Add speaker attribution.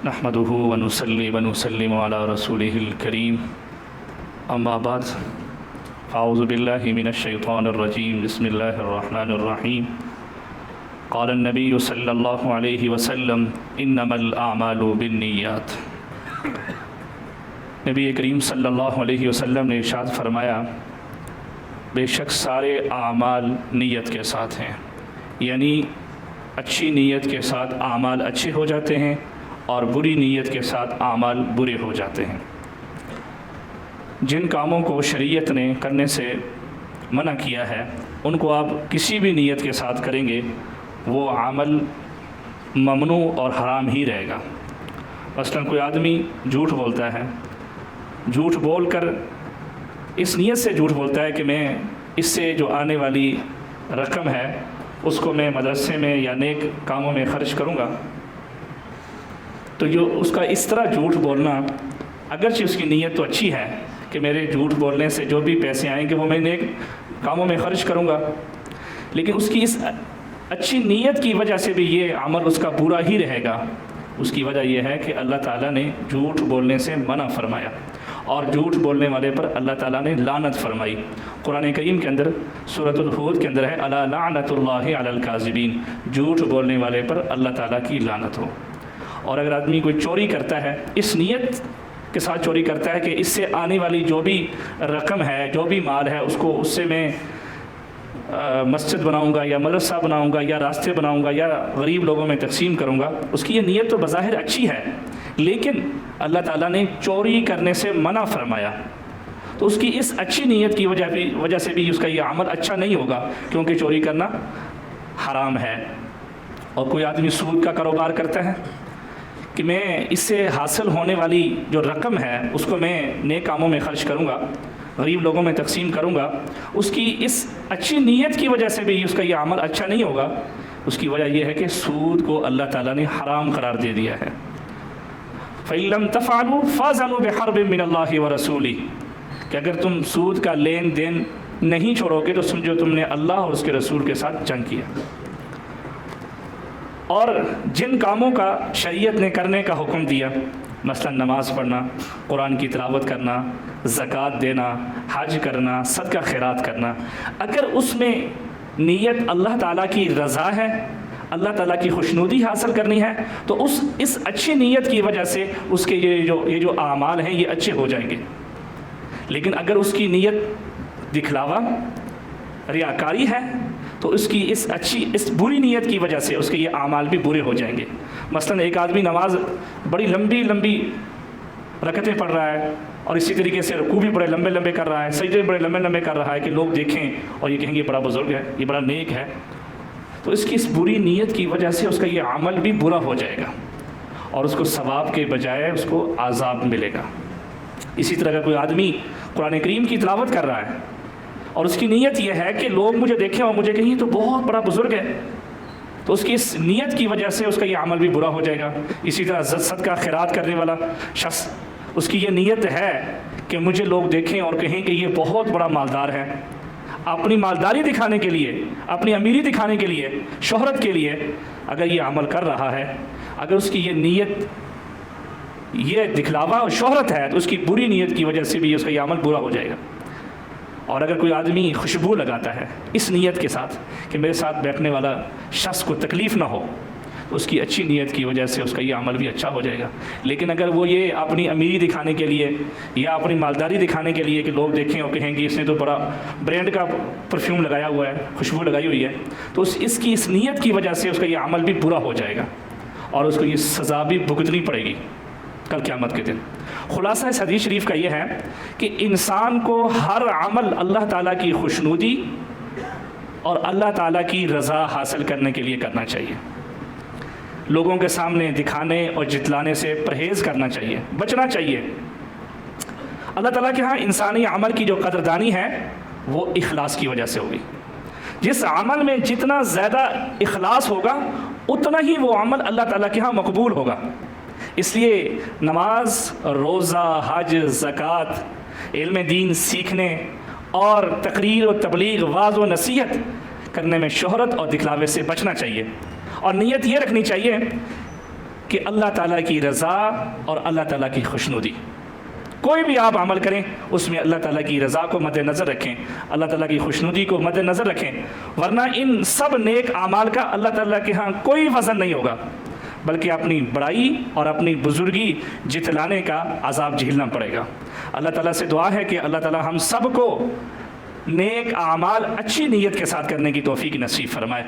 Speaker 1: نحمده ونصلي ونسلم على رسوله الكريم اما بعد اعوذ بالله من الشيطان الرجيم بسم الله الرحمن الرحيم قال النبي صلى الله عليه وسلم انما الاعمال بالنيات۔ نبی کریم صلی اللہ علیہ وسلم نے ارشاد فرمایا بے شک سارے اعمال نیت کے ساتھ ہیں، یعنی اچھی نیت کے ساتھ اعمال اچھے ہو جاتے ہیں اور بری نیت کے ساتھ اعمال برے ہو جاتے ہیں۔ جن کاموں کو شریعت نے کرنے سے منع کیا ہے ان کو آپ کسی بھی نیت کے ساتھ کریں گے وہ عمل ممنوع اور حرام ہی رہے گا۔ مثلا کوئی آدمی جھوٹ بولتا ہے، جھوٹ بول کر اس نیت سے جھوٹ بولتا ہے کہ میں اس سے جو آنے والی رقم ہے اس کو میں مدرسے میں یا نیک کاموں میں خرچ کروں گا، تو جو اس کا اس طرح جھوٹ بولنا، اگرچہ اس کی نیت تو اچھی ہے کہ میرے جھوٹ بولنے سے جو بھی پیسے آئیں گے وہ میں نیک کاموں میں خرچ کروں گا، لیکن اس کی اس اچھی نیت کی وجہ سے بھی یہ عمل اس کا برا ہی رہے گا۔ اس کی وجہ یہ ہے کہ اللہ تعالیٰ نے جھوٹ بولنے سے منع فرمایا اور جھوٹ بولنے والے پر اللہ تعالیٰ نے لعنت فرمائی۔ قرآن کریم کے اندر سورۃ الحود کے اندر ہے الا لعنت اللہ علی الکاذبین، جھوٹ بولنے والے پر اللہ تعالیٰ کی لعنت ہو۔ اور اگر آدمی کوئی چوری کرتا ہے، اس نیت کے ساتھ چوری کرتا ہے کہ اس سے آنے والی جو بھی رقم ہے، جو بھی مال ہے، اس سے میں مسجد بناؤں گا یا مدرسہ بناؤں گا یا راستے بناؤں گا یا غریب لوگوں میں تقسیم کروں گا، اس کی یہ نیت تو بظاہر اچھی ہے، لیکن اللہ تعالیٰ نے چوری کرنے سے منع فرمایا، تو اس کی اس اچھی نیت کی وجہ سے بھی اس کا یہ عمل اچھا نہیں ہوگا، کیونکہ چوری کرنا حرام ہے۔ اور کوئی آدمی سود کا کاروبار کرتا ہے کہ میں اس سے حاصل ہونے والی جو رقم ہے اس کو میں نیک کاموں میں خرچ کروں گا، غریب لوگوں میں تقسیم کروں گا، اس کی اس اچھی نیت کی وجہ سے بھی اس کا یہ عمل اچھا نہیں ہوگا۔ اس کی وجہ یہ ہے کہ سود کو اللہ تعالیٰ نے حرام قرار دے دیا ہے۔ فَإِن لَمْ تَفْعَلُوا فَأْذَنُوا بِحَرْبٍ مِّنَ اللَّهِ وَرَسُولِهِ، کہ اگر تم سود کا لین دین نہیں چھوڑو گے تو سمجھو تم نے اللہ اور اس کے رسول کے ساتھ جنگ کیا۔ اور جن کاموں کا شریعت نے کرنے کا حکم دیا، مثلا نماز پڑھنا، قرآن کی تلاوت کرنا، زکوٰۃ دینا، حج کرنا، صدقہ خیرات کرنا، اگر اس میں نیت اللہ تعالیٰ کی رضا ہے، اللہ تعالیٰ کی خوشنودی حاصل کرنی ہے، تو اس اچھی نیت کی وجہ سے اس کے یہ جو اعمال ہیں یہ اچھے ہو جائیں گے۔ لیکن اگر اس کی نیت دکھلاوا، ریاکاری ہے، تو اس کی اس بری نیت کی وجہ سے اس کے یہ اعمال بھی برے ہو جائیں گے۔ مثلا ایک آدمی نماز بڑی لمبی لمبی رکعتیں پڑھ رہا ہے اور اسی طریقے سے رکوع بھی بڑے لمبے لمبے کر رہا ہے، سجدے بڑے لمبے لمبے کر رہا ہے کہ لوگ دیکھیں اور یہ کہیں گے یہ بڑا بزرگ ہے، یہ بڑا نیک ہے، تو اس کی اس بری نیت کی وجہ سے اس کا یہ عمل بھی برا ہو جائے گا اور اس کو ثواب کے بجائے اس کو عذاب ملے گا۔ اسی طرح کا کوئی آدمی قرآن کریم کی تلاوت کر رہا ہے اور اس کی نیت یہ ہے کہ لوگ مجھے دیکھیں اور مجھے کہیں تو بہت بڑا بزرگ ہے، تو اس کی اس نیت کی وجہ سے اس کا یہ عمل بھی برا ہو جائے گا۔ اسی طرح صدقہ خیرات کرنے والا شخص، اس کی یہ نیت ہے کہ مجھے لوگ دیکھیں اور کہیں کہ یہ بہت بڑا مالدار ہے، اپنی مالداری دکھانے کے لیے، اپنی امیری دکھانے کے لیے، شہرت کے لیے اگر یہ عمل کر رہا ہے، اگر اس کی یہ نیت یہ دکھلاوا اور شہرت ہے تو اس کی بری نیت کی وجہ سے بھی اس کا یہ عمل برا ہو جائے گا۔ اور اگر کوئی آدمی خوشبو لگاتا ہے اس نیت کے ساتھ کہ میرے ساتھ بیٹھنے والا شخص کو تکلیف نہ ہو، تو اس کی اچھی نیت کی وجہ سے اس کا یہ عمل بھی اچھا ہو جائے گا۔ لیکن اگر وہ یہ اپنی امیری دکھانے کے لیے یا اپنی مالداری دکھانے کے لیے کہ لوگ دیکھیں اور کہیں گے اس نے تو بڑا برانڈ کا پرفیوم لگایا ہوا ہے، خوشبو لگائی ہوئی ہے، تو اس کی اس نیت کی وجہ سے اس کا یہ عمل بھی برا ہو جائے گا اور اس کو یہ سزا بھی بھگتنی پڑے گی کل قیامت کے دن۔ خلاصہ اس حدیث شریف کا یہ ہے کہ انسان کو ہر عمل اللہ تعالیٰ کی خوشنودی اور اللہ تعالیٰ کی رضا حاصل کرنے کے لیے کرنا چاہیے۔ لوگوں کے سامنے دکھانے اور جتلانے سے پرہیز کرنا چاہیے، بچنا چاہیے۔ اللہ تعالیٰ کے ہاں انسانی عمل کی جو قدردانی ہے وہ اخلاص کی وجہ سے ہوگی۔ جس عمل میں جتنا زیادہ اخلاص ہوگا اتنا ہی وہ عمل اللہ تعالیٰ کے ہاں مقبول ہوگا۔ اس لیے نماز، روزہ، حج، زکوٰۃ، علم دین سیکھنے اور تقریر و تبلیغ، واعظ و نصیحت کرنے میں شہرت اور دکھلاوے سے بچنا چاہیے، اور نیت یہ رکھنی چاہیے کہ اللہ تعالیٰ کی رضا اور اللہ تعالیٰ کی خوشنودی. کوئی بھی آپ عمل کریں اس میں اللہ تعالیٰ کی رضا کو مد نظر رکھیں, اللہ تعالیٰ کی خوشنودی کو مد نظر رکھیں, ورنہ ان سب نیک اعمال کا اللہ تعالیٰ کے ہاں کوئی وزن نہیں ہوگا, بلکہ اپنی بڑائی اور اپنی بزرگی جتلانے کا عذاب جھیلنا پڑے گا. اللہ تعالیٰ سے دعا ہے کہ اللہ تعالیٰ ہم سب کو نیک اعمال اچھی نیت کے ساتھ کرنے کی توفیق نصیب فرمائے.